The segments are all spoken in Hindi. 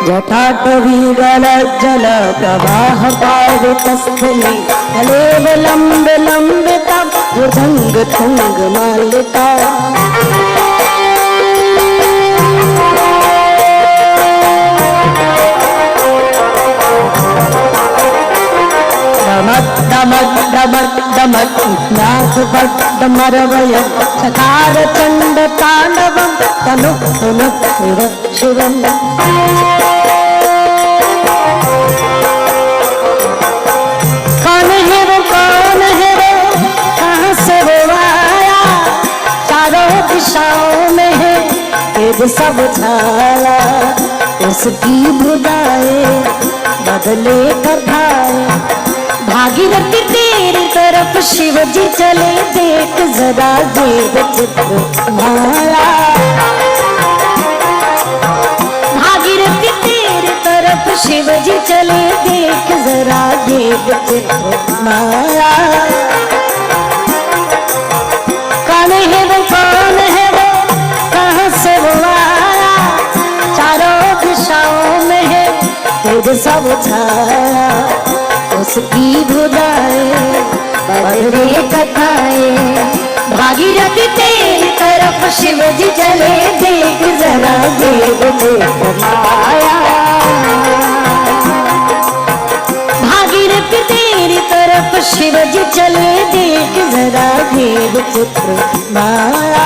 जटाटवीगलज्जल प्रवाह पावितस्थले तलेव लम्ब लम्बिता भुजंग तुंग मालिका दमक दमक दमक नाथ भट डमरवय चकार चंड तांडवम तनु तनु शिवम कौन है वो कहाँ से वो आया चारों दिशाओं में है तेज सब छाया उसकी भुजाए बदले कथाएं भागीरथी तेरी तरफ शिव जी चले देख जरा देव चित्र माया भागीरथी तेरी तरफ शिव जी चले देख जरा देव चित्र माया कौन है वो कहाँ से वो आया चारों दिशाओं में है तेज सब छाया उसकी भुजाए बदले कथाएं भागीरथी तेरी तरफ शिव जी चले देख जरा देव माया भागीरथी तेरी तरफ शिव जी चले देख जरा देव चित्र माया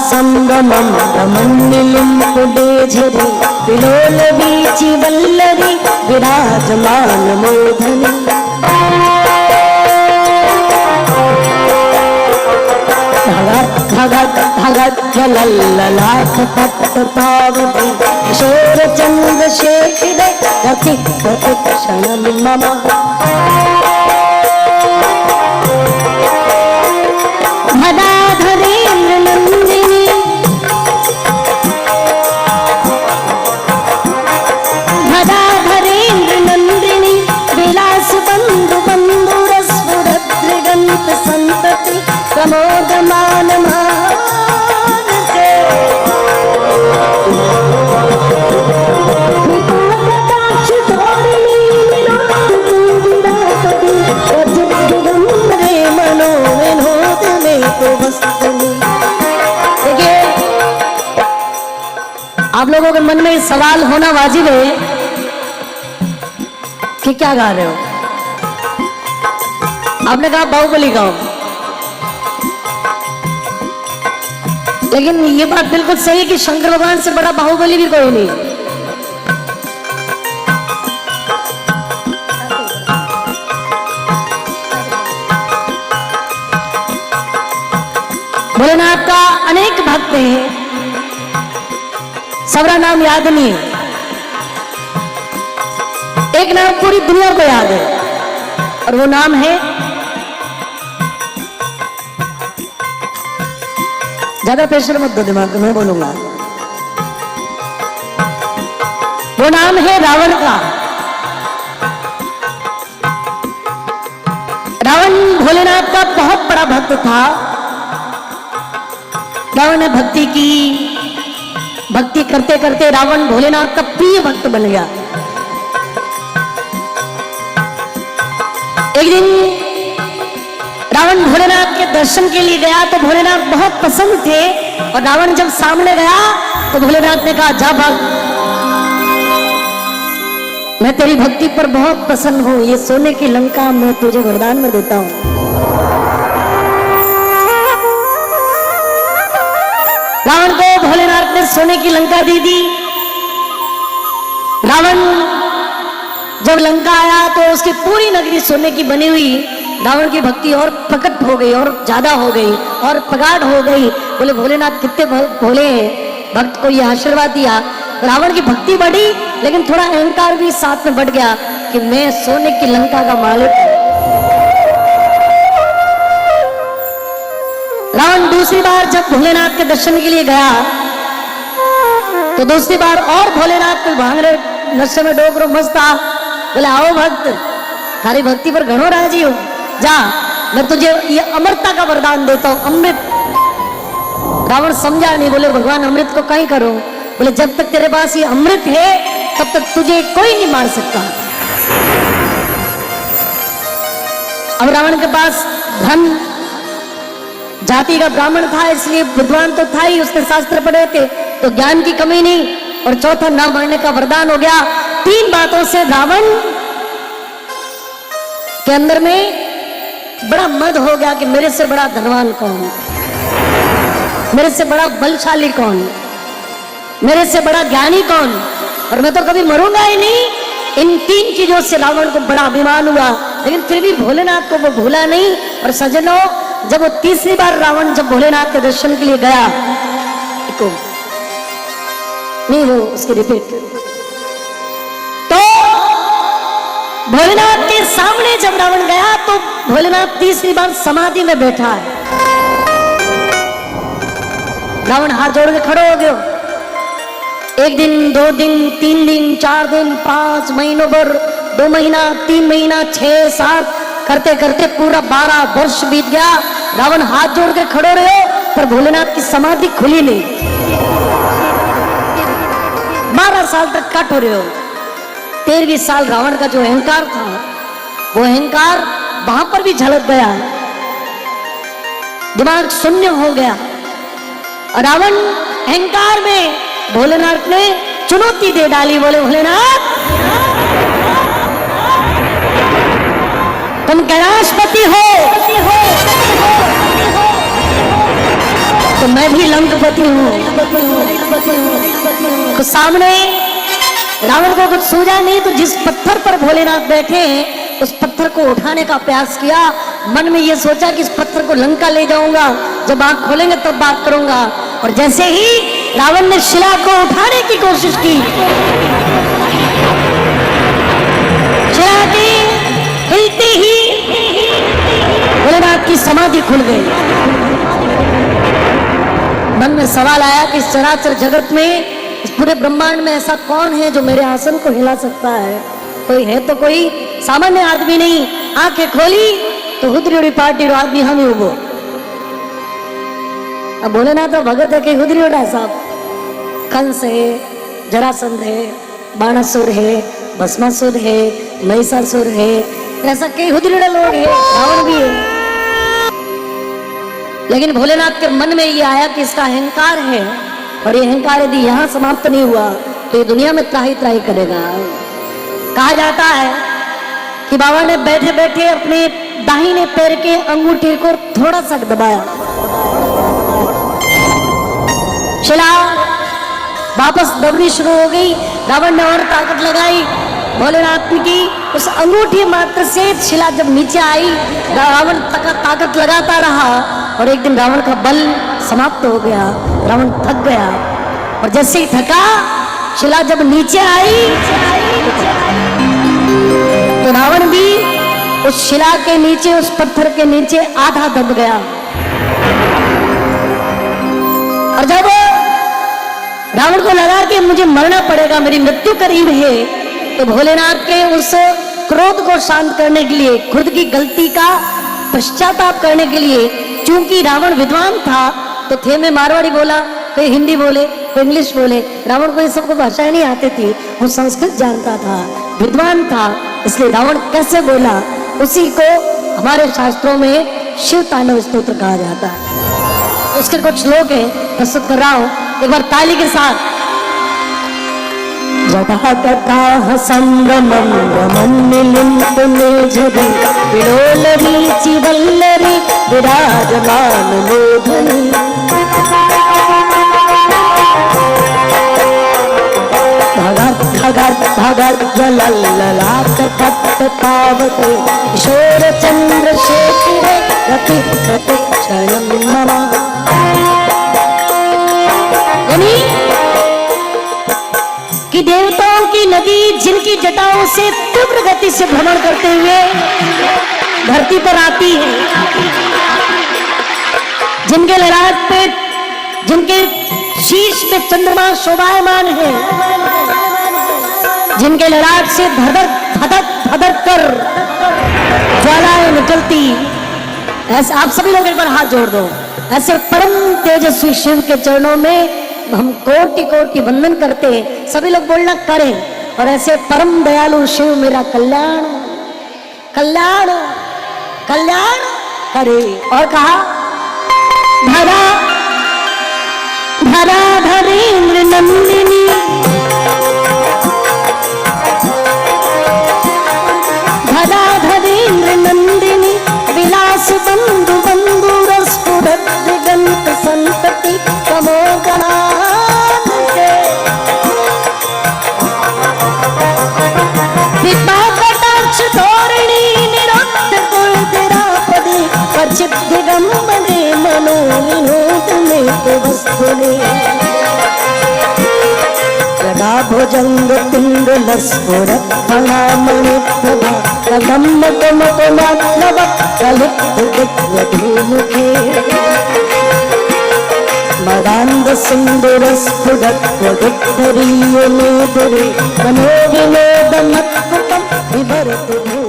संगमम रमन्निलिम कुडे झरे विलोल बीची वल्लरी विराजमान मोधनी भगत भगत भगत जलल्लाथ तप्त पावती किशोर चंद्र शेखर रति रति क्षण मम धराधरेन्द्र नंदिनी धराधरेन्द्र नंदिनी विलास बंधु बंधु रसपुरद्रगंत संतति प्रमोदमान आप लोगों के मन में सवाल होना वाजिब है कि क्या गा रहे हो। आपने कहा बाहुबली गाओ, लेकिन ये बात बिल्कुल सही है कि शंकर भगवान से बड़ा बाहुबली भी कोई नहीं। भोलेनाथ का अनेक भक्त हैं, सबका नाम याद नहीं है, एक नाम पूरी दुनिया को याद है और वो नाम है, ज्यादा प्रेशर मत दो दिमाग में, बोलूंगा, वो नाम है रावण का। रावण भोलेनाथ का बहुत बड़ा भक्त था। रावण ने भक्ति की, भक्ति करते करते रावण भोलेनाथ का प्रिय भक्त बन गया। एक दिन रावण भोलेनाथ के दर्शन के लिए गया तो भोलेनाथ बहुत पसंद थे और रावण जब सामने गया तो भोलेनाथ ने कहा, जा भाग, मैं तेरी भक्ति पर बहुत प्रसन्न हूं, ये सोने की लंका मैं तुझे वरदान में देता हूं। रावण को भोलेनाथ ने सोने की लंका दे दी। रावण जब लंका आया तो उसकी पूरी नगरी सोने की बनी हुई। रावण की भक्ति और प्रकट हो गई और ज्यादा हो गई। और प्रगाढ़ हो गई। बोले भोलेनाथ कितने भोले हैं, भक्त को ये आशीर्वाद दिया। रावण की भक्ति बढ़ी, लेकिन थोड़ा अहंकार भी साथ में बढ़ गया कि मैं सोने की लंका का मालिक हूं। रावण दूसरी बार जब भोलेनाथ के दर्शन के लिए गया तो दूसरी बार और भोलेनाथ को भांग रहे नशे में डोकरो मस्त था। बोले आओ भक्त, थारी भक्ति पर घणो राजी हो, जा मैं तुझे ये अमरता का वरदान देता हूं, अमृत। रावण समझा नहीं, बोले भगवान अमृत को कहीं करो। बोले जब तक तेरे पास ये अमृत है तब तक तुझे कोई नहीं मार सकता। अब रावण के पास धन, जाति का ब्राह्मण था, इसलिए विद्वान तो था ही, उसने शास्त्र पढ़े थे, तो ज्ञान की कमी नहीं। और चौथा ना मरने का वरदान हो गया। 3 बातों से रावण के अंदर में बड़ा मद हो गया कि मेरे से बड़ा धनवान कौन, मेरे से बड़ा बलशाली कौन, मेरे से बड़ा ज्ञानी कौन, और मैं तो कभी मरूंगा ही नहीं। इन 3 चीजों से रावण को बड़ा अभिमान हुआ, लेकिन फिर भी भोलेनाथ को वो भूला नहीं। और सज्जनों, जब वो तीसरी बार रावण जब भोलेनाथ के दर्शन के लिए गया, नहीं वो उसकी रिपीट, तो भोलेनाथ के सामने जब रावण गया तो भोलेनाथ तीसरी बार समाधि में बैठा है। रावण हाथ जोड़ के खड़े हो गए। 1 दिन, 2 दिन, 3 दिन, 4 दिन, 5 महीनों भर, 2 महीना, 3 महीना, 6, 7 करते करते पूरा 12 वर्ष बीत गया। रावण हाथ जोड़ के खड़े रहे, पर भोलेनाथ की समाधि खुली नहीं। 12 साल तक कट हो रहे हो। 13वीं साल रावण का जो अहंकार था, वो अहंकार वहां पर भी झलक गया, दिमाग शून्य हो गया। रावण अहंकार में भोलेनाथ ने चुनौती दे डाली। बोले भोलेनाथ, तुम कैलाशपति हो तो मैं भी लंकपति हूं। तो सामने रावण को कुछ सूझा नहीं, तो जिस पत्थर पर भोलेनाथ बैठे हैं उस पत्थर को उठाने का प्रयास किया। मन में ये सोचा कि इस पत्थर को लंका ले जाऊंगा, जब आंख खोलेंगे तब बात करूंगा। और जैसे ही रावण ने शिला को उठाने की कोशिश की, शिला की हिलते ही भोलेनाथ की समाधि खुल गई। मन में सवाल आया कि इस चराचर जगत में, इस पूरे ब्रह्मांड में ऐसा कौन है जो मेरे आसन को हिला सकता है? कोई है तो कोई सामान्य आदमी नहीं। आंखें खोली तो हुदरी पार्टी आदमी हम ही उबो। अब भोलेनाथ तो भगत है कि हुदरी उड़ा साहब, कंस है, जरासंध है, बाणासुर है, भस्मासुर है, महिषासुर है, ऐसा कई हुदरी लोग है, रावण भी है। लेकिन भोलेनाथ के मन में ये आया कि इसका अहंकार है, और ये अहंकार यदि यहाँ समाप्त नहीं हुआ तो ये दुनिया में त्राही त्राही करेगा। कहा जाता है कि बाबा ने बैठे बैठे अपने दाहिने पैर के अंगूठे को थोड़ा सा दबाया, शिला वापस दबनी शुरू हो गई। रावण ने और ताकत लगाई, भोलेनाथ की उस अंगूठी मात्र से शिला जब नीचे आई, रावण ताकत लगाता रहा, और एक दिन रावण का बल समाप्त हो गया, रावण थक गया। और जैसे ही थका, शिला जब नीचे आई तो रावण भी उस शिला के नीचे, उस पत्थर के नीचे आधा दब गया। और जब रावण को लगा कि मुझे मरना पड़ेगा, मेरी मृत्यु करीब है, तो भोलेनाथ के उस क्रोध को शांत करने के लिए, खुद की गलती का पश्चाताप करने के लिए, चूंकि रावण विद्वान था तो थे में मारवाड़ी बोला, कोई हिंदी बोले, कोई इंग्लिश बोले। रावण को ये सबको भाषाएं नहीं आती थी, वो संस्कृत जानता था, विद्वान था, इसलिए रावण कैसे बोला उसी को हमारे शास्त्रों में शिव तांडव स्तोत्र कहा जाता है। उसके कुछ श्लोक हैं, प्रस्तुत कर रहा हूं, एक बार ताली के साथ। जटाकटाह संभ्रमं रमन्निलिम्पुनिझरि विलोलवीचि वल्लरी विराजमान मोधनि। भगत भगत जलल्ललाट तप्त तावते किशोर चंद्रशेखरे रति रति क्षणं मम। कि देवताओं की नदी जिनकी जटाओं से तीव्र गति से भ्रमण करते हुए धरती पर आती है, जिनके ललाट पे, जिनके शीश पे चंद्रमा शोभायमान है, जिनके ललाट से धधक धधक धधक कर ज्वालाएं निकलती। ऐसे आप सभी लोग एक बार हाथ जोड़ दो। ऐसे परम तेजस्वी शिव के चरणों में हम कोटि कोटि वंदन करते हैं। सभी लोग बोलना करें। और ऐसे परम दयालु शिव मेरा कल्याण कल्याण कल्याण करे। और कहा धरा धरा धरेन्द्र नंदिनी, धरा धरेन्द्र नंदिनी, विलास बंधु बंधु रसपुरत दिगंत संतति तमोगणान्ते, कृपा कटाक्ष धोरणी निरुद्ध कुलधरापदे, पचित दिगंबरे मनोनिहोत में वस्तुने, गदा भुजंग पिंड लस्फुरत फणामणि प्रभा, कदम्ब कुमकुमात्मव कलित दिव्यधूमुखे, मदान्ध सिंदूर स्फुरत पुरद्धरीय मेदुरे, मनोविनोद मत्कुटं विभरतु।